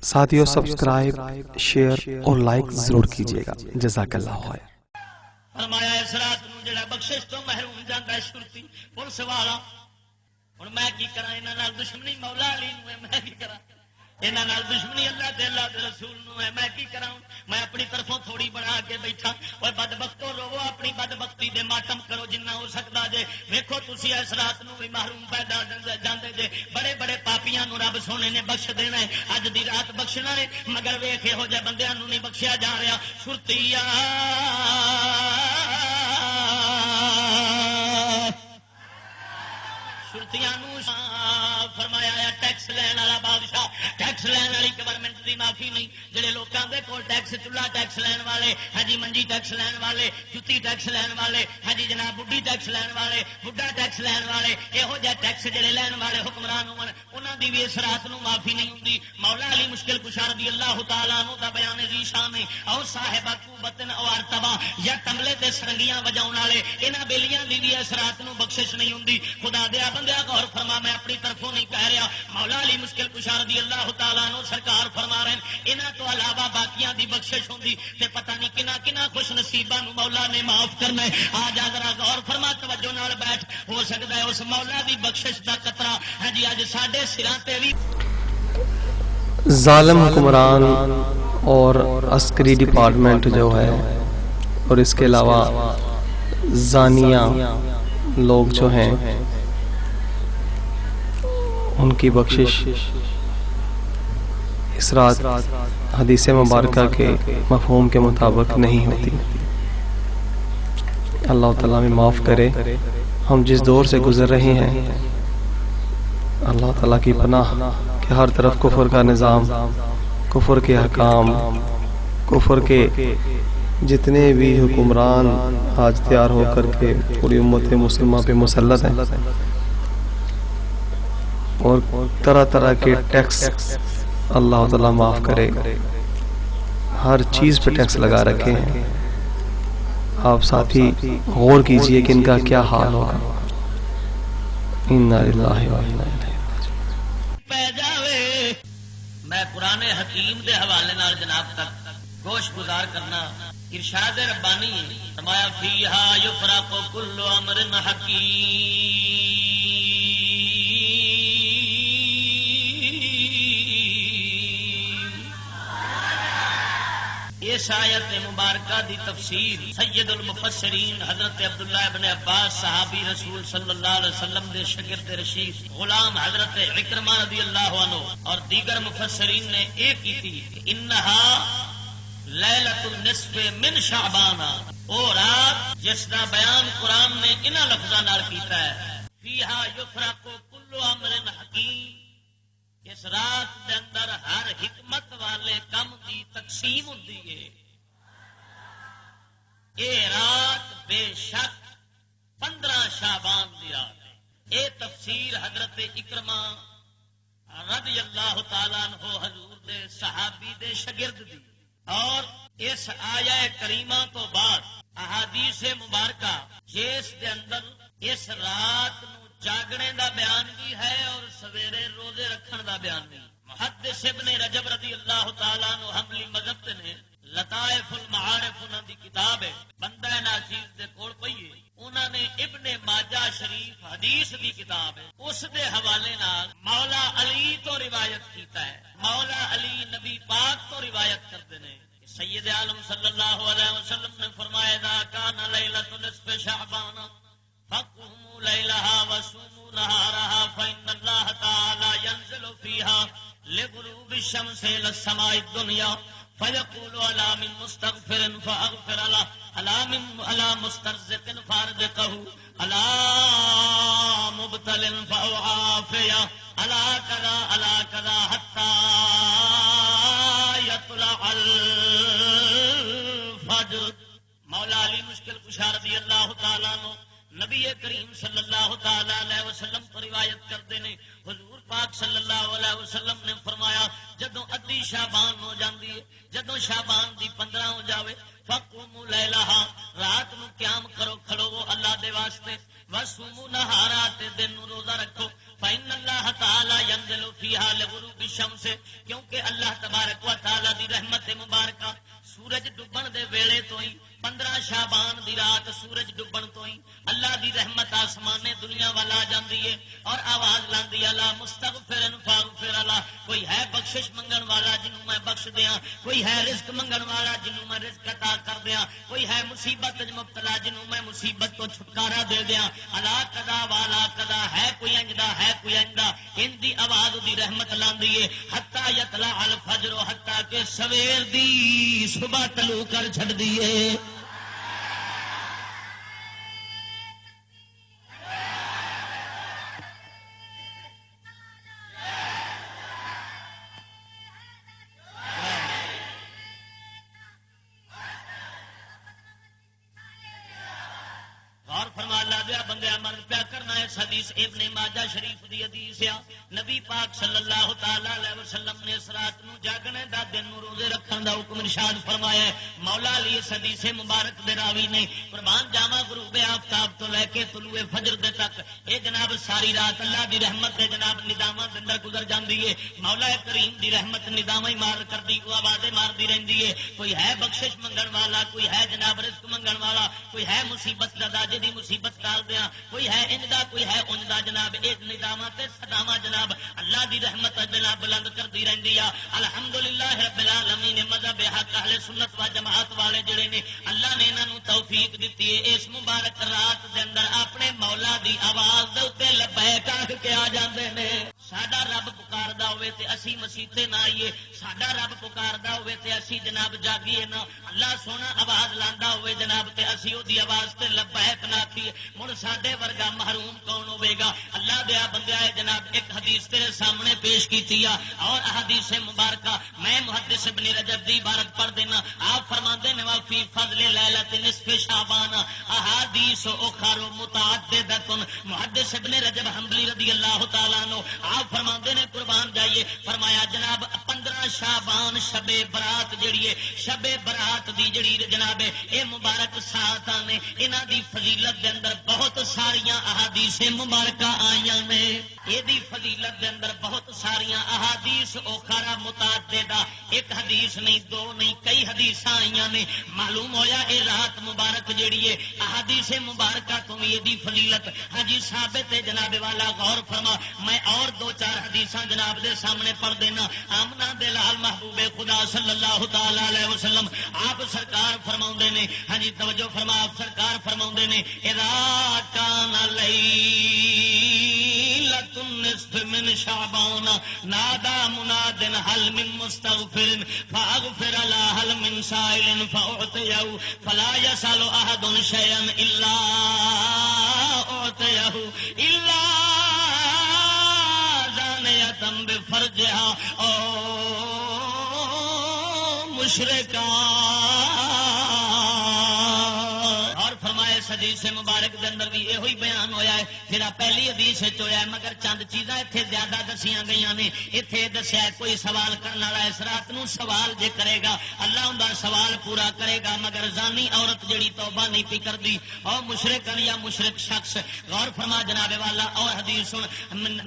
ساتھیو subscribe, share اور like ضرور کیجیے گا۔ جزاک اللہ خیر۔ فرمایا اس رات نو جڑا بخشش تو محروم جاندا ہے شرطی پولیس والا، ہن میں کی کراں؟ انہاں نال دشمنی مولا علی نو ہے، میں کی کراں؟ انہاں نال دشمنی اللہ دے رسول نو ہے، میں کی کراں؟ میں اپنی طرفوں تھوڑی بنا کے بیٹھا۔ اوے بدبختو روو، اپنی بدبختی دے ماتم کرو جنہ ہو سکدا جے۔ ویکھو تسی اس رات نو بھی محروم پیدا جاندے جے۔ بڑے بڑے پاپیاں نو رب سونے نے بخش دینا ہے، اج دی رات بخشنا ہے، مگر ویکھ یہو جے بندیاں نو نہیں بخشیا جا رہا۔ سرتیا فرمایا ہے ٹیکس لین والا بادشاہ، ٹیکس لین والی گورنمنٹ کی معافی نہیں۔ جڑے لوگوں کے کول ٹیکس، چولہا ٹیکس لین والے، ہاں جی منجی ٹیکس لین والے، جتی ٹیکس لین والے، ہاں جی جناب بڈھی ٹیکس لین والے، بڈھا ٹیکس لین والے، یہو جہ ٹیکس جڑے لین والے حکمران ہون، انہاں دی بھی اس رات نو معافی نہیں ہوندی۔ مولا علی مشکل کشا رضی اللہ تعالیٰ عنہ دا بیان ذی شان ہے، او صاحب قوتن او ارتبا، یا تملے تے سرنگیاں وجاؤن والے، انہاں بیلیاں دی بھی اس رات نو بخشش نہیں ہوندی۔ خدا دیا بندیا غور فرما، میں اپنی طرفوں نہیں کہہ رہا، مولا علی مشکل کشا رضی اللہ تعالیٰ عنہ سرکار فرما رہے ہیں انہاں تو علاوہ باقیاں دی بخشش ہوندی تے پتہ نہیں کنا کنا خوش نصیباں نو مولا نے معاف کرنا ہے۔ آ جا ذرا غور فرما، توجہ نال بیٹھ، ہو سکتا ہے اس مولا دی بخشش دا قطرہ ہاں جی اج ساڈے سراں تے بھی۔ ظالم حکمران اور عسکری ڈپارٹمنٹ جو ہے، اور اس کے علاوہ زانیہ لوگ جو ہیں، ان کی بخشش اس رات حدیث مبارکہ کے مفہوم کے مطابق نہیں ہوتی۔ اللہ تعالیٰ میں معاف کرے۔ ہم جس دور سے گزر رہے ہیں، اللہ تعالیٰ کی پناہ کہ ہر طرف کفر کا نظام، کفر کے حکام، کفر کے جتنے بھی حکمران آج تیار ہو کر کے پوری امت مسلمہ پہ مسلط ہیں، اور طرح طرح کے ٹیکس اللہ تعالیٰ معاف کرے، ہر چیز پہ ٹیکس لگا رکھے ہیں۔ آپ ساتھی غور کیجئے کہ ان کا کیا حال ہوگا۔ انا للہ و انا الیہ راجعون۔ میں قرآن حکیم دے حوالے نال جناب تک گوش گزار کرنا۔ ارشاد ربانی ہے، فرمایا فیہا یفرق کل امر حکیم۔ اس آیت مبارکہ دی تفسیر سید المفسرین حضرت عبداللہ ابن عباس صحابی رسول صلی اللہ علیہ وسلم دے شاگرد رشید غلام حضرت عکرمہ رضی اللہ عنہ اور دیگر مفسرین نے ایک کی تھی، انہا لیلۃ النصف من شعبان، او رات جس کا بیان قرآن نے انہاں لفظاں نال کیتا ہے، فیہا یفرق کل امر حکیم، اس رات دے اندر ہر حکمت والے کم دی تقسیم ہوندی ہے۔ اے رات بے شک 15 شعبان دی رات ہے۔ اے تفسیر حضرت اکرمہ رضی اللہ تعالیٰ عنہ حضور دے صحابی دے شاگرد دی، اور اس آیہ کریمہ تو بعد احادیث مبارکہ جس دے اندر اس رات نو جاگنے دا بیان بھی ہے اور سویرے روزے رکھن دا بیان بھی۔ محدث ابن رجب رضی اللہ تعالیٰ عنہ حنبلی مذہب نے لطائف المعارف انہاں دی کتاب ہے، بندہ ناچیز دے کول پئی ہے، انہاں نے ابن ماجہ شریف حدیث دی کتاب ہے، اس دے حوالے نال مولا علی تو روایت کیتا ہے۔ مولا علی نبی پاک تو روایت کرتے ہیں، سید عالم صلی اللہ علیہ وسلم نے فرمایا اذا کان لیلۃ نصف شعبان فقوموا لیلہا وصوموا نہارہا فإن اللہ تعالی ينزل فیہا لغروب الشمس إلى السماء الدنیا فیقول علی من مستغفر فاغفر له، علی مسترزق فارزقہ، علی مبتل فاعافیہ، علی کذا حتی یطلع الفجر۔ مولا علی مشکل کشا رضی اللہ تعالیٰ عنہ نبی کریم صلی اللہ تعالیٰ علیہ وسلم تو روایت کرتے ہیں، حضور پاک صلی اللہ علیہ وسلم نے فرمایا جدوں ادھی شعبان ہو جاندی ہے، جدوں شعبان دی 15 ہو جاوے، فقوموا لیلہا، رات نو قیام کرو، کھڑو وہ اللہ دے واسطے، وصوموا نہارا، تے دن نو روزہ رکھو، فإن اللہ تعالی ينزل فيها لغروب الشمس، کیونکہ اللہ تبارک و تعالی دی رحمت مبارکہ سورج ڈبن دے ویلے تو ہی 15 شعبان دی رات سورج ڈبن تو ہی اللہ دی رحمت آسمان دنیا والا جاندی ہے اور آواز لاندی اللہ مستغفرن فاغفر اللہ، کوئی ہے بخشش منگن والا جنوں میں بخش دیاں، کوئی ہے رزق منگن والا جنوں میں رزق عطا کر دیاں، کوئی ہے مصیبت مبتلا جنوں میں مصیبت تو چھٹکارا دے دیاں، الا قضا والا قضا، ہے کوئی انجدا ہے کوئی انجدا، ان دی آواز دی رحمت لاندی ہے حتی یطلع الفجر، حتی کہ سویر دی صبح طلوع کر چھڑ دیے۔ حدیث ابن ماجہ شریف دی حدیث ہے، نبی پاک صلی اللہ تعالی علیہ وسلم نے اس رات نو جاگنے دا دن نو روزے رکھن دا حکم ارشاد فرمایا ہے۔ مولا علی اس حدیث مبارک دے راوی نے قربان جاواں غروب آفتاب تو لے کے طلوع فجر دے تک اے جناب ساری رات اللہ دی رحمت دے جناب نداماں دے اندر گزر جاندی ہے۔ مولا کریم دی رحمت نداماں ہی مار کردی، وہ آوازیں ماردی رہندی ہے، کوئی ہے بخشش منگن والا، کوئی ہے جناب رزق منگن والا، کوئی ہے مصیبت دا جدی مصیبت ٹال دیاں، کوئی ہے انجدا کوئی ہے انجدا، جناب ایک ندامہ تے صدامہ جناب اللہ دی رحمت جناب بلند کرتی رہندی ہے۔ الحمدللہ رب العالمین، مذہب حق اہل سنت و جماعت والے جڑے نے اللہ نے انہاں نوں توفیق دتی ہے اس مبارک رات دے اندر اپنے مولا دی آواز دے اوتے لبیک آکھ کے آ جاندے نے۔ ساڈا رب پکاردا ہوئے تے اسی مسیتے نہ آئیے، ساڈا رب پکاردا ہوئے تے اسی جناب جاگیے نہ، اللہ سونا آواز لاندا ہوئے جناب تے اسی او دی آواز تے لبیک نہ آکھیے، مڑ ساڈے ورگا محروم کون ہوے گا؟ اللہ دیا بندہ ہے جناب ایک حدیث تیرے سامنے پیش کیتی ہے اور احادیث مبارکہ میں محدث ابن رجب دی عبارت پڑھ دینا۔ آپ فرماندے نے فی فضل لیلۃ نصف شعبان احادیث اخر متعددۃ، محدث ابن رجب حنبلی رضی اللہ تعالیٰ عنہ آپ فرماندے نے قربان جائیے، فرمایا جناب 15 شعبان شب برات جڑی ہے، شب برات دی جڑی جناب اے مبارک ساعتاں نے انہاں دی فضیلت دے اندر بہت ساریاں احادیث مبارکہ آئیاں نے، یہ دی فضیلت دے اندر بہت ساریاں احادیث اخرى متعددہ، ایک حدیث نہیں دو نہیں کئی حدیث آئیاں نے۔ معلوم ہویا اے رات مبارک جیڑی ہے احادیث مبارکہ تو یہ دی فضیلت ہاں جی ثابت ہے جناب والا، غور فرما۔ میں اور 2-4 حدیثاں جناب دے سامنے پڑھ دینا۔ آمنہ دے لال محبوب خدا صلی اللہ تعالی علیہ وسلم آپ سرکار فرماؤندے نے، ہاں جی توجہ فرما، آپ سرکار فرماؤندے نے اذا کان لیلۃ النصف من شعبان نادى مناد هل من مستغفر فاغفر له هل من سائل فاعطيه فلا يسأل احد شيئا الا اعطيه الا زانية بفرجها او مشرکا۔ حدیث مبارک دے اندر بھی یہ ہوئی بیان ہویا ہے جڑا پہلی حدیث ہویا ہے، مگر چند چیزاں اتنے زیادہ دسیاں گئی نے۔ اتنے دسیا کوئی سوال کرنے والا اس رات نو سوال جے کرے گا اللہ ان کا سوال پورا کرے گا، مگر زانی عورت جڑی توبہ نہیں پی کردی اور مشرک یا مشرک شخص، غور فرما جناب والا۔ اور حدیث سن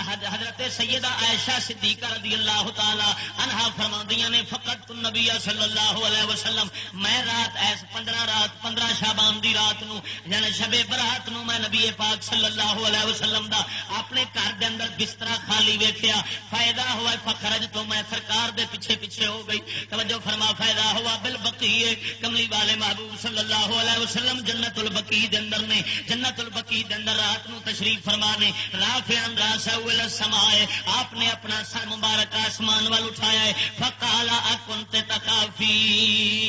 حضرت سیدہ عائشہ صدیقہ رضی اللہ تعالی عنہا فرماندیاں نے فقط النبی صلی اللہ علیہ وسلم، میں رات ایس 15 شعبان دی رات نو یعنی شب برات نو میں نبی پاک صلی اللہ علیہ وسلم دا اپنے گھر دے اندر بستر خالی ویکھیا، فائدہ ہوا فخرج تو میں سرکار دے پیچھے پیچھے ہو گئی۔ توجہ فرما، فائدہ ہوا بالبقیع، کملی والے محبوب صلی اللہ علیہ وسلم جنت البقیع دے اندر نے، جنت البقیع دے اندر رات نو تشریف فرما نے، رافعا راسہ الی السماء، آپ نے اپنا سر مبارک آسمان وال اٹھایا ہے، فقال اکنت تخافین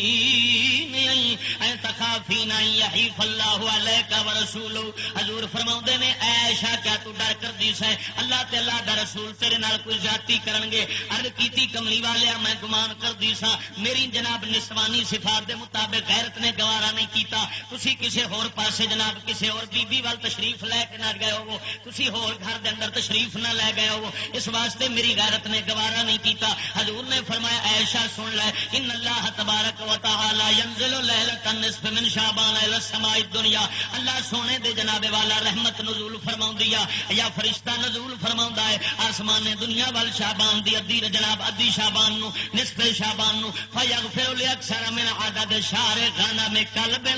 ان یحیف اللہ علیک ورسولہ، حضور فرماؤندے نے اے عائشہ کیا تو ڈر کر دی ہے اللہ تے اللہ دا رسول تیرے نال کوئی زیادتی کرن گے؟ عرض کیتی کملی والے میں گمان کر دی سا، میری جناب نسوانی صفات دے مطابق غیرت نے گوارا نہیں کیتا، تسی کسے ہور پاسے جناب کسے اور بی بی وال تشریف لے کے نہ گئے ہو، تسی ہور گھر دے اندر تشریف نہ لے گئے ہو، اس واسطے میری غیرت نے گوارا نہیں کیتا۔ حضور نے فرمایا عائشہ سن لے، ان اللہ تبارک و تعالی ینزل لیلۃ النصف من شعبان الى السماء الدنيا اللہ سونے دے جناب والا رحمت نزول فرماؤندی یا فرشتہ نزول فرماوندا ہے آسمان دنیا وال شعبان دی ادھی جناب ادھی شعبان نو نصف شعبان نو فیغفر لاکثر من عدد شہر غنم کلب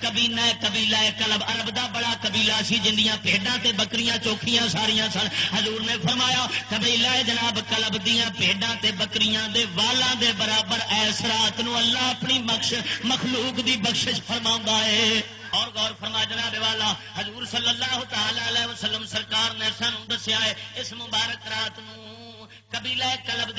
قبیلہ کلب عرب دا بڑا قبیلہ سی جندیاں بھیڈاں تے بکریاں چوکھیاں ساریاں سن حضور نے فرمایا قبیلہ جناب کلب دیاں بھیڈاں تے بکریاں دے والاں دے برابر ایس رات نو اللہ اپنی مخلوق دی بخشش فرماوندا ہے اور غور فرما جناب والا حضور صلی اللہ تعالی علیہ وسلم سرکار نے سانو دسیا ہے اس مبارک رات نو قبیلہ کلب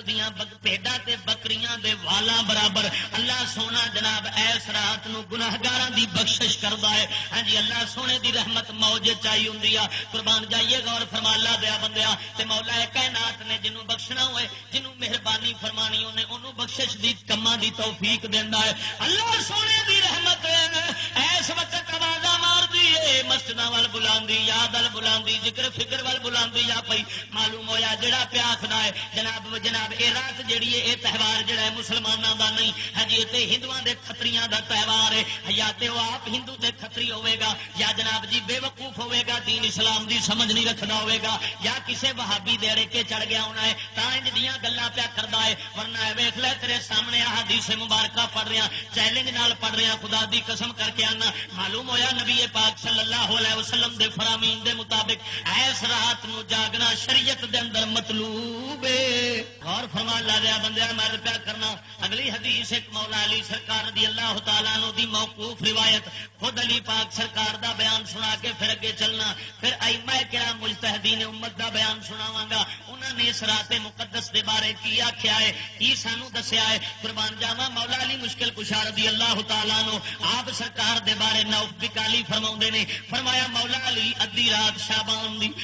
دیاں بھیڈاں تے بکریاں دے والاں برابر اللہ سونا جناب ایس رات نو گناہگاراں دی بخشش کردا ہے ہاں جی اللہ سونے دی رحمت موج چائی ہوندی ہے قربان جائیے غور فرما اللہ دیا بندیا تے مولا کائنات نے جنوں بخشنا ہوئے جنوں مہربانی فرمانی اونے اونوں بخشش دی کماں دی توفیق دیندا ہے اللہ سونے دی رحمت ایس وقت آوازاں ماردی ہے مسجداں ول بلاندی یاد ول بلاندی ذکر فکر ول بلاندی یا پئی معلوم ہویا جڑا پیا آخدا ہے جناب اے رات جیڑی ہے اے تہوار جڑا ہے مسلماناں دا نہیں ہاں جی تے ہندوؤں دے کھتریاں دا تہوار ہے یا تے وہ آپ ہندو تے کھتری ہوے گا یا جناب جی بے وقوف ہوے گا دین اسلام دی سمجھ نہیں رکھدا ہوے گا یا کسے وہابی دے کے چڑھ گیا ہونا ہے تاں انج دیاں گلاں پیا کردا ہے ورنہ ویکھ لے تیرے سامنے احادیث مبارکہ پڑھ رہا چیلنج نال پڑھ رہا خدا دی قسم کر کے آنا معلوم ہویا نبی پاک صلی اللہ علیہ وسلم دے فرامین دے مطابق ایس رات نو جاگنا شریعت دے اندر مطلوب ہے اور فرما اللہ دیا بندے میں پیا کرنا اگلی حدیث ایک مولا علی سرکار رضی اللہ تعالیٰ عنہ دی موقوف روایت خود علی پاک سرکار دا بیان سنا کے پھر اگے چلنا پھر ائمہ کرام مجتہدین امت دا بیان سناواں گا انہاں نے اس رات مقدس دے بارے کی آکھیا ہے کی سانو دسیا ہے قربان جاواں مولا علی مشکل کشا رضی اللہ تعالیٰ عنہ آپ سرکار دے بارے نوف بکالی فرماوندے نے فرمایا مولا علی ادھی رات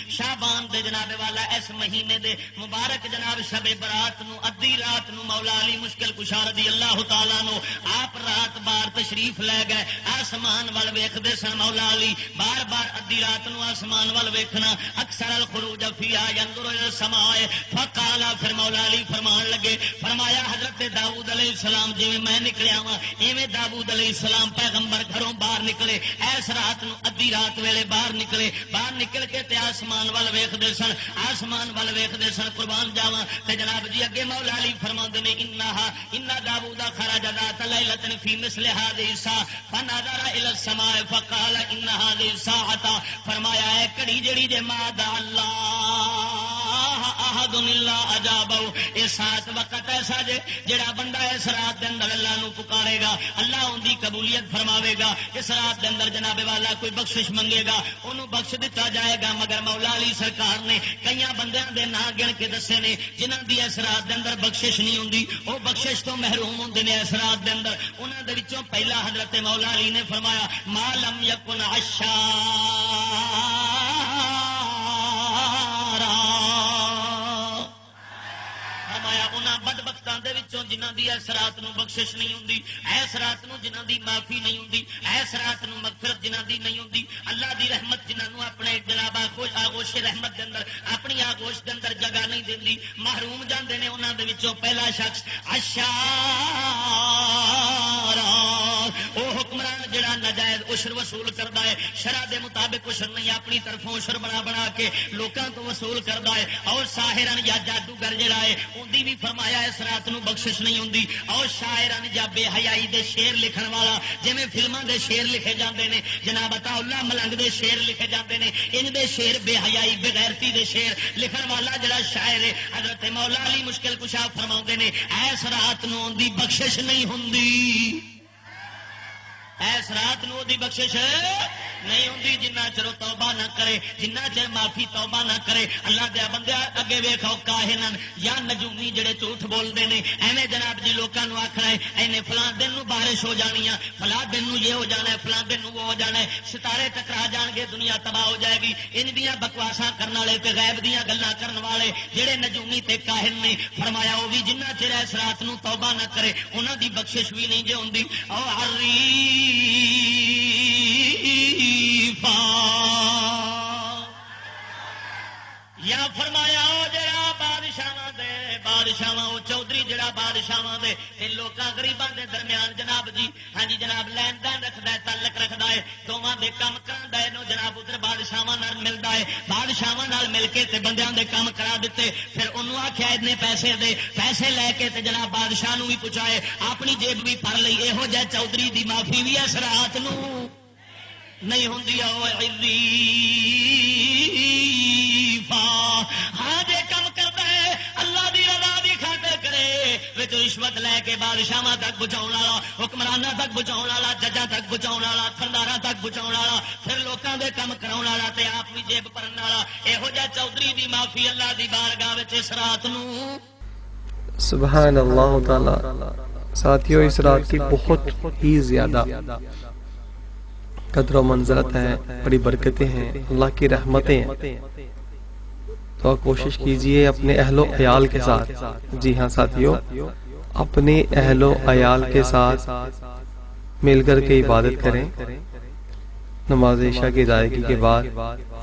شعبان دے جناب والا اس مہینے دے مبارک جناب شب برات نو ادھی رات نو مولا علی مشکل کشا رضی اللہ تعالیٰ نو آپ رات بار تشریف لے گئے آسمان وال ویکھدے سن مولا علی بار بار ادھی رات نو آسمان وال ویکھنا اکثر الخروج فیہا ینظر الی السماء فقال پھر مولا علی فرمان لگے فرمایا حضرت داؤد علیہ السلام جویں میں نکلیا وا ایویں داؤد علیہ السلام پیغمبر گھروں باہر نکلے ایس رات نو ادھی رات ویلے باہر نکل کے تے آسمان وال ویکھدے سن قربان جاواں تے جناب جی اگے مولا علی فرماندے نے ان داؤد خرج ذات لیلۃ فی مثل هذه الساعه فنظر الى السماء فقال ان هذه الساعه فرمایا ہے کڑی جڑی جے ماد اللہ احد الا اجابہ اس سات وقت ایسا جے جڑا بندہ اس رات دے اندر اللہ نو پکارے گا اللہ ان دی قبولیت فرماوے گا اس رات دے اندر جناب والا کوئی بخشش منگے گا انہوں بخش دتا جائے گا مگر مولا علی سرکار نے کئی بندیاں دے نا گن کے دسے نے جنہاں دی اس رات دے اندر بخشش نہیں ہوندی وہ بخشش تو محروم ہوندے نے اس رات دے اندر انہاں دے وچوں پہلا حضرت مولا علی نے فرمایا ما لم یکن بدبختاں دے وچوں جنہاں دی اس رات نو بخشش نہیں ہوندی اس رات نو جنہاں دی معافی نہیں ہوندی اس رات نو مغفرت جنہاں دی نہیں ہوندی اللہ دی رحمت جنہاں نو اپنے جناب آغوش رحمت دے اندر اپنی آغوش دے اندر جگہ نہیں دیندی محروم جاندے نے انہاں دے وچوں پہلا شخص او حکمران جڑا ناجائز عشر وصول کردا ہے شرع دے مطابق عشر نہیں اپنی طرفوں عشر بنا کے لوکاں تو وصول کردا ہے اور ساحرن یا جادوگر جڑا ہے اودی بھی فرمایا اس رات نو بخشش نہیں ہوندی اور شاعرن یا بے حیائی دے شعر لکھن والا جویں فلماں دے شعر لکھے جاندے نے جناب عطا اللہ ملنگ دے شعر لکھے جاندے نے ان دے شعر بے حیائی بے غیرتی دے شعر لکھن والا جڑا شاعر ہے حضرت مولا علی مشکل کشا فرماوندے نے اس رات نو دی بخشش نہیں ہوندی اس رات نو دی بخشش نہیں ہوندی جنہ چر توبہ نہ کرے جنہ چر معافی توبہ نہ کرے اللہ دے بندے اگے ویکھو کاہنن یا نجومی جڑے جھوٹ بولدے نے ایویں جناب جی لوکاں نو آکھنا ہے اینے فلاں دن نو بارش ہو جانی ہے فلاں دن نو یہ ہو جانا ہے فلاں دن نو وہ ہو جانا ہے ستارے ٹکرا جان گے دنیا تباہ ہو جائے گی ان دیاں بکواساں کرن والے تے غیب دیاں گلاں کرن والے جڑے نجومی تے کاہن نے فرمایا وہ بھی جنہ چر اس رات نو توبہ نہ کرے انہاں دی بخشش بھی نہیں جے ہوندی او یا فرمایا جڑا بادشاہ وہ چودھری جڑا بادشاہاں دے تے لوکاں غریباں دے درمیان جناب جی ہاں جی جناب لین دین رکھدا ہے تعلق رکھدا ہے دوواں دے کام کراندا ہے نو جناب ادھر بادشاہاں نال ملدا ہے بادشاہاں نال مل کے تے بندیاں دے کام کرا دتے پھر انہوں آکھیا اتنے پیسے دے پیسے لے کے تے جناب بادشاہ نو بھی پہنچائے اپنی جیب بھی بھر لئی یہو جہ چودھری دی معافی بھی اس رات نو نہیں ہوندی او علیفا ہاں جے کم کردا ہے اللہ دی رضا دی خاطر کرے وچ رشوت لے کے بادشاہاں تک پہنچاؤن والا حکمراناں تک پہنچاؤن والا ججاں تک پہنچاؤن والا تھنداراں تک پہنچاؤن والا پھر لوکاں دے کم کراؤن والا تے آپ بھی جیب بھرن والا یہو جہ چودھری دی معافی اللہ دی بارگاہ وچ اس رات نو سبحان اللہ تعالی ساتھیوں اس رات کی بہت ہی زیادہ قدر و منزلت ہے بڑی برکتیں ہیں اللہ کی رحمتیں ہیں تو کوشش کیجئے اپنے اہل و عیال کے ساتھ جی ہاں ساتھیوں اپنے اہل و عیال کے ساتھ مل کر کے عبادت کریں نماز عشاء کی ادائیگی کے بعد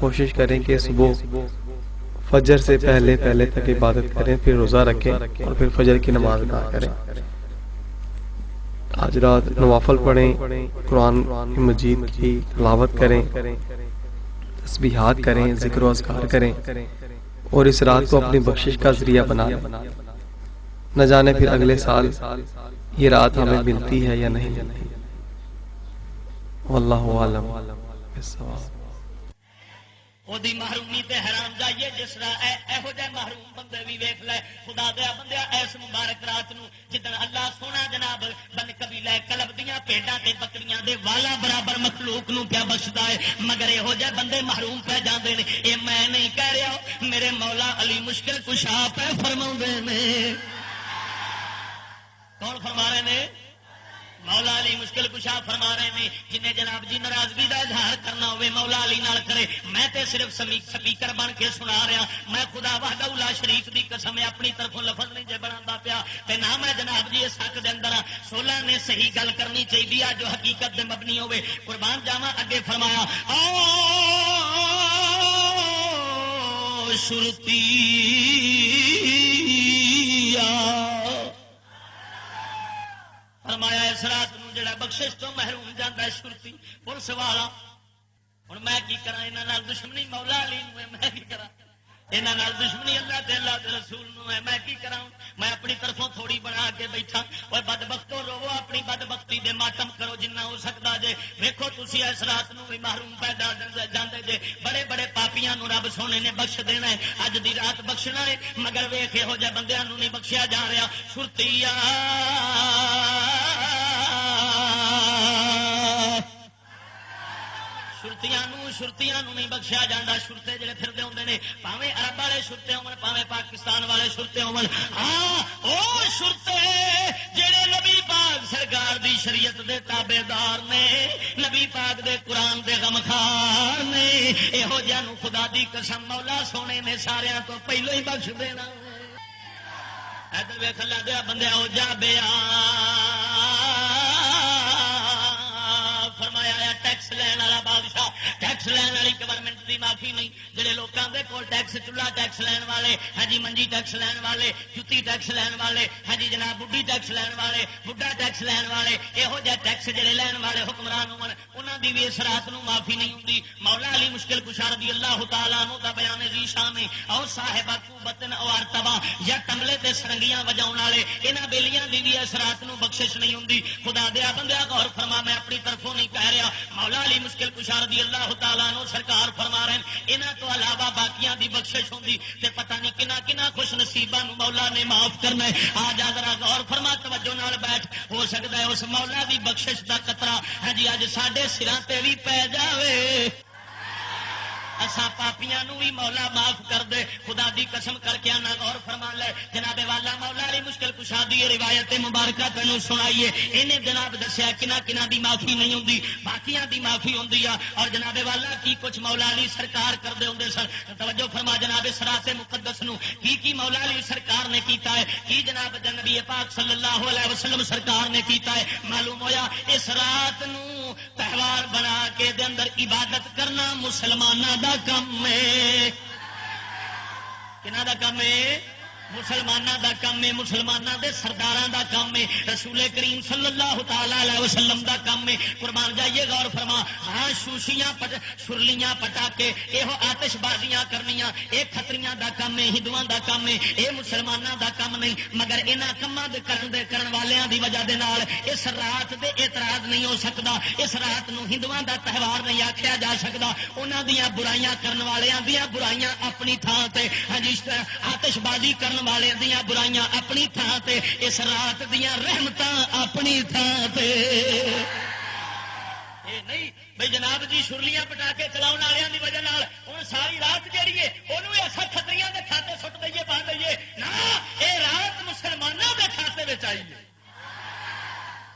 کوشش کریں کہ صبح فجر سے پہلے تک عبادت کریں پھر روزہ رکھیں اور پھر فجر کی نماز ادا کریں آج رات نوافل پڑھیں قرآن مجید کی تلاوت کریں تسبیحات کریں ذکر و اذکار کریں اور اس رات کو اپنی بخشش کا ذریعہ بنا لیں نہ جانے پھر اگلے سال یہ رات ہمیں ملتی ہے یا نہیں واللہ اعلم بالصواب دی محرومی تے حرام جائیے جس طرح ایہو جہ محروم بندے بھی ویکھ لے خدا دیا بندیا ایس مبارک رات نو جدن اللہ سونا جناب بن قبیلہ کلب دیاں بھیڈاں تے بکریاں دے والا برابر مخلوق نو پیا بخشدا ہے مگر ایہو جہ بندے محروم پہ جاندے نے اے میں نہیں کہہ رہا میرے مولا علی مشکل کشا پہ فرماوندے نے کون فرما رہے نے مولا علی مشکل کشا فرما رہے ہیں جنہیں جناب جی ناراضگی کا اظہار کرنا ہوئے مولا علی نال کرے میں تے صرف سپیکر بن کے سنا رہا میں خدا وحدہ لا شریک دی قسم اپنی طرفوں لفظ نہیں جے بنا پیا تے نہ میں جناب جی اس حق دے اندر 16 نے صحیح گل کرنی چاہیے جو حقیقت دے مبنی ہوئے قربان جاواں اگے فرمایا شرطی فرمایا اس رات نو جڑا بخشش تو محروم جاتا ہے شرطی پولیس والا ہوں میں کی کرا یہاں دشمنی مولا علی نو میں کی کرا یہاں دشمنی اللہ دے رسول نو ہے میں کی کرا میں اپنی طرفوں تھوڑی بنا کے بیٹھا اور بد بختو رو اپنی بد بختی دے ماتم کرو جنہ ہو سکتا جے ویکھو تسی اس رات نو بھی محروم پیدا جاندے جے بڑے بڑے پاپیاں نو رب سونے نے بخش دینا ہے اج دی رات بخشنا ہے مگر ویکھ یہو جے بندیاں نو نہیں بخشیا جا رہا سرتیا شرتیاں نہیں بخشیا جاتا شرتے جڑے پھرتے ہوندے نے پاویں عرب والے شرتے ہون پاویں پاکستان والے شرتے ہون ہاں او شرتے جڑے نبی پاک سرکار دی شریعت دے تابعدار نے نبی پاک دے قرآن دے غمخوار نے یہو جہاں نو خدا دی قسم مولا سونے نے سارے تو پہلو ہی بخش دینا ادھر ویکھ اللہ دیا بندے او جا بیا فرمایا ہے ٹیکس لین والا بادشاہ ٹیکس لین والی گورنمنٹ دی معافی نہیں جڑے لوکاں دے کول ٹیکس چولہا ٹیکس لین والے ہاں جی منجی ٹیکس لین والے جُتی ٹیکس لین والے ہاں جی جناب بڈھی ٹیکس لین والے بڈھا ٹیکس لین والے یہو جہ ٹیکس جڑے لین والے حکمران ہون انہاں دی بھی اس رات نو معافی نہیں ہوندی مولا علی مشکل کشا رضی اللہ تعالی عنہ دا بیان ذی شان ہے او صاحب قوتن او ارتبا یا تملے تے سرنگیاں وجاؤن والے انہاں بیلیاں دی بھی اس رات نو بخشش نہیں ہوندی خدا دیا بندیا غور فرما میں اپنی طرفوں نہیں کہہ رہا مولا علی مشکل کشا رضی اللہ تعالیٰ عنہ سرکار فرما رہے ہیں انہاں تو علاوہ باقیاں دی بخشش ہوندی تے پتہ نہیں کنا خوش نصیباں نو مولا نے معاف کرنا ہے آ جا ذرا غور فرما توجہ نال بیٹھ ہو سکتا ہے اس مولا دی بخشش دا قطرہ ہاں جی اج ساڈے سراں تے بھی پے جاوے اسا پاپیاں نو بھی مولا معاف کر دے خدا دی قسم کر کے آنا غور فرما لے جناب والا مولا علی مشکل کشا دی روایت مبارکہ تینوں سنائیے انہیں جناب دسیا کنا دی معافی نہیں ہوندی باقیاں دی معافی ہوندی ہے اور جناب والا کی کچھ مولا علی سرکار کر دے ہوندے سن توجہ فرما جناب صراط مقدس نو کی مولا علی سرکار نے کیتا ہے کی جناب نبی پاک صلی اللہ علیہ وسلم سرکار نے کیتا ہے معلوم ہویا اس رات نو تہوار بنا کے دے اندر عبادت کرنا مسلماناں دا کم ہے کنا دا کم ہے مسلمانوں دا کام ہے، مسلمانوں دے سرداراں دا کام ہے، رسول کریم صلی اللہ تعالی علیہ وسلم دا کام ہے۔ قربان جائیے غور فرما، ہاں شوشیاں شرلیاں پٹا کے یہ آتش بازیاں کرنیاں یہ کھتریاں دا کام ہے، ہندوؤں دا کام ہے، یہ مسلمانوں دا کام نہیں۔ مگر انہاں کماں دے کرن والیاں دی وجہ دے نال اس رات دے اعتراض نہیں ہو سکدا، اس رات نو ہندوؤں دا تہوار نہیں آکھیا جا سکدا۔ انہاں دیاں برائیاں کرن والیاں دیاں برائیاں اپنی تھاں تے، ہاں جی آتش بازی کرن والے دیاں برائیاں اپنی تھان تے، اس رات دیاں رحمتاں اپنی تھان تے۔ اے نہیں بھئی جناب جی شرلیاں پٹا کے چلاؤن والوں دی وجہ نال ہن ساری رات جیڑی ہے اونوں ایسا کھتریاں دے کھاتے سٹ دئیے پا دئیے نا، اے رات مسلماناں دے کھاتے وچ آئی ہے۔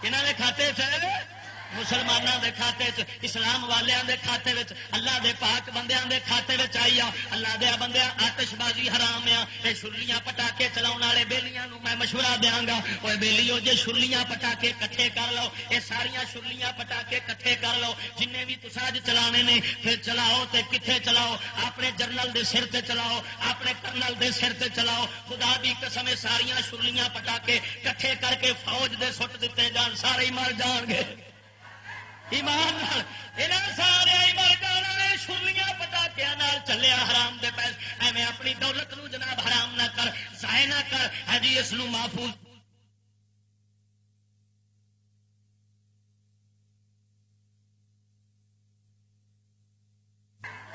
کنہاں دے کھاتے وچ مسلمانوں دے کھاتے چ، اسلام والیاں دے کھاتے وچ، اللہ دے پاک بندیاں دے کھاتے وچ آئی آ۔ اللہ دے بندیاں آتش بازی حرام آ، اے شرلیاں پٹاکے چلاؤن والے بیلیاں نو میں مشورہ دیاں گا، اوے بیلیو جے شرلیاں پٹاکے کٹھے کر لو، اے ساریاں شرلیاں پٹاکے کٹھے کر لو جننے بھی تساں اج چلانے نے، پھر چلاؤ تے کتھے چلاؤ؟ اپنے جرنل دے سر تے چلاؤ، اپنے کرنل دے سر تے چلاؤ۔ خدا دی قسم ساریاں شرلیاں پٹاکے کٹھے کر کے فوج دے سٹ دتے جان، سارے ہی مر جان گے۔ ایمان سارے ایمان شرلیاں پٹاکیاں نال چلیا حرام دے پیسے، ایویں اپنی دولت نو جناب حرام نہ کر، ضائع نہ کر، ہے جی اس نو محفوظ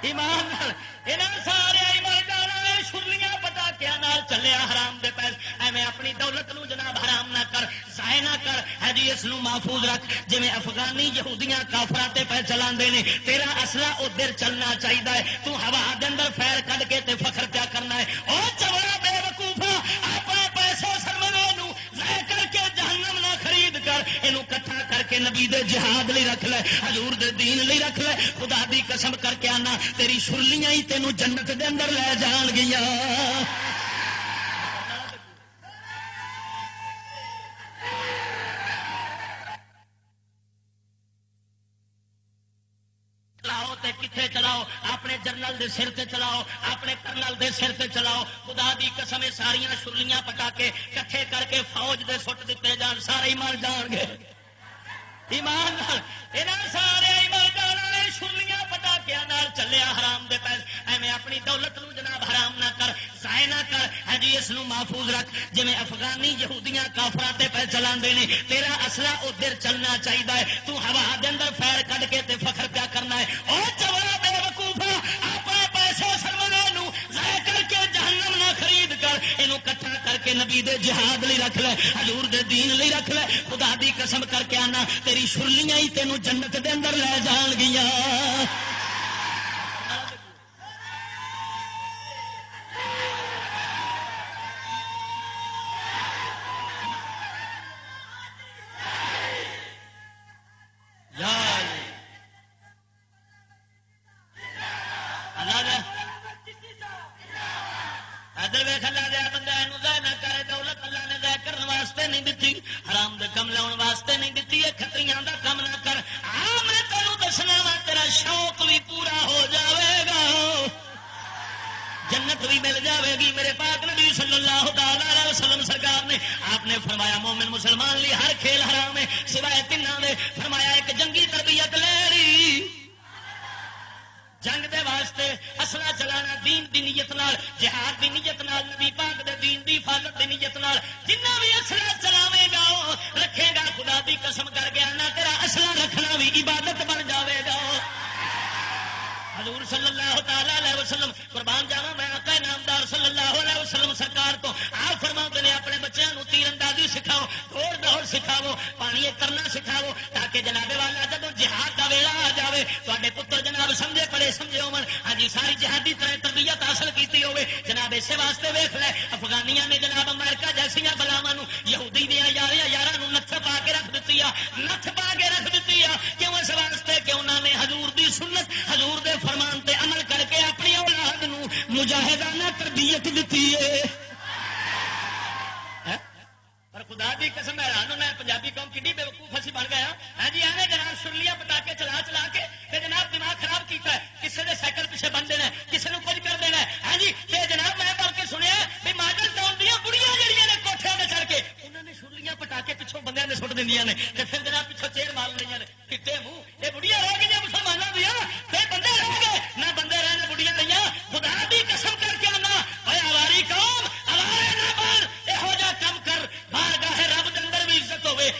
ایمان سارے ایمان شرلیاں پٹاکیاں نال چلیا حرام دے پیسے، ایویں اپنی دولت نو جناب حرام نہ کر، ضائع نہ کر، ہے جی اس نو محفوظ رکھ۔ جویں افغانی یہودیاں کافراں تے پہ چلاندے نے، تیرا اسلحہ ادھر چلنا چاہیے، تو ہوا دے اندر فیر کڈ کے تے فخر کیا کرنا ہے؟ او چوڑا بے وقوفا، اپنے پیسے سرمنے نو لے کر کے جہنم نہ خرید کر، اینو کٹھا کر کے نبی دے جہاد لئی رکھ لے، حضور دے دین لئی رکھ لے۔ خدا دی قسم کر کے آنا تیری شرلیاں ہی تینوں جنت دے اندر لے جان گیا۔ چلاؤ تے کتنے چلاؤ؟ اپنے جرنل دے سر تے چلاؤ، اپنے کرنل دے سر تے چلاؤ۔ خدا دی قسم ساریاں شرلیاں پٹا کے کٹھے کر کے فوج دے سٹ دیتے جان، سارے ہی مر جان گے۔ ایمان سارے ایمان شرلیاں پٹاکیاں نال چلیا حرام دے پیسے، ایویں اپنی دولت نو جناب حرام نہ کر، ضائع نہ کر، ہے جی اس نو محفوظ رکھ۔ جویں افغانی یہودیاں کافراں تے پہ چلاندے نے، تیرا اسلحہ ادھر چلنا چاہیے، تو ہوا دے اندر فیر کڈ کے تے فخر پیا کرنا ہے۔ او چوڑا بے وقوفا، اپنے پیسے سرمنے نو ضائع کر کے جہنم نہ خرید کر، اینو کٹھا کر کے نبی دے جہاد لئی رکھ لے، حضور دے دین لئی رکھ لے۔ خدا دی قسم کر کے آنا تیری شرلیاں ہی تینوں جنت دے اندر لے جان گیا۔ ادھر ویخ اللہ دیا بندہ یہ ضائع نہ کرے، دولت اللہ نے ضائع کرنے واسطے نہیں دیتی، حرام دے کم لاؤن واسطے نہیں دیتی، یہ کھتریاں دا کم نہ کر۔ ہاں میں تینوں دسنا وا تیرا شوق بھی پورا ہو جاوے گا، جنت بھی مل جاوے گی۔ میرے پاک نبی صلی اللہ علیہ وسلم سرکار نے آپ نے فرمایا مومن مسلمان لی ہر کھیل حرام ہے سوائے تینوں دے۔ فرمایا ایک جنگی تربیت لے رہی، جنگ دے واسطے اسلحہ چلانا دین دی نیت نال، جہاد دی نیت نال، نبی پاک دے دین دی حفاظت دی نیت نال، جنہ بھی اسلحہ چلاوے گا رکھے گا، خدا دی قسم کر کے آنا تیرا اسلحہ رکھنا بھی عبادت بن جاوے گا۔ حضور صلی اللہ تعالی علیہ وسلم قربان جاواں میں آقا نامدار صلی اللہ علیہ وسلم سرکار تو آپ فرماتے ہیں اپنے بچوں کو تیر اندازی سکھاؤ، دوڑ دوڑ سکھاؤ، پانی کرنا سکھاؤ، تاکہ جناب والا جب جہاد کا ویلا آ جائے تے پتر جناب سمجھے پڑے سمجھے ہو ہاں جی ساری جہادی طرح تربیت حاصل کی ہوے۔ جناب اسی واسطے ویخ لے افغانیاں نے جناب امریکہ جیسیا بلاواں یہودی دیا یاراں نتھ پا کے رکھ دیتی آ، نتھ پا کے رکھ دیتی آ، کیوں؟ اس واسطے کہ انہوں نے حضور دی سنت حضور دے فرمان تے عمل کر کے اپنی اولاد نو مجاہدانہ تربیت دیتی ہے۔ پر خدا دی قسم حیران میں پنجابی قوم کڈی بے وقوف اسی بن گیا۔ ہاں جی ایویں جناب شرلیاں پٹاکے چلا چلا کے تے جناب دماغ خراب کیتا ہے، کسے دے سائیکل پیچھے بن دینا، کسے نو کچھ کر دینا۔ ہاں جی تے جناب میں بلکہ سنیا بھی ماڈل ٹاؤن دیاں ہٹا کے پچھوں بندے نے سٹ دیا نے پھر جناب پچھوں چیر مار لی نے کتنے منہ یہ بڑھیا رہ گئی مسلمانوں دیا بندے رہ گئے نہ بندے رہے بڑھیا دیا خدا بھی قسم کر کے آنا اواری قوم اوارے نہ بن یہو جہ کم کر بارگاہ رب دے اندر بھی عزت ہوے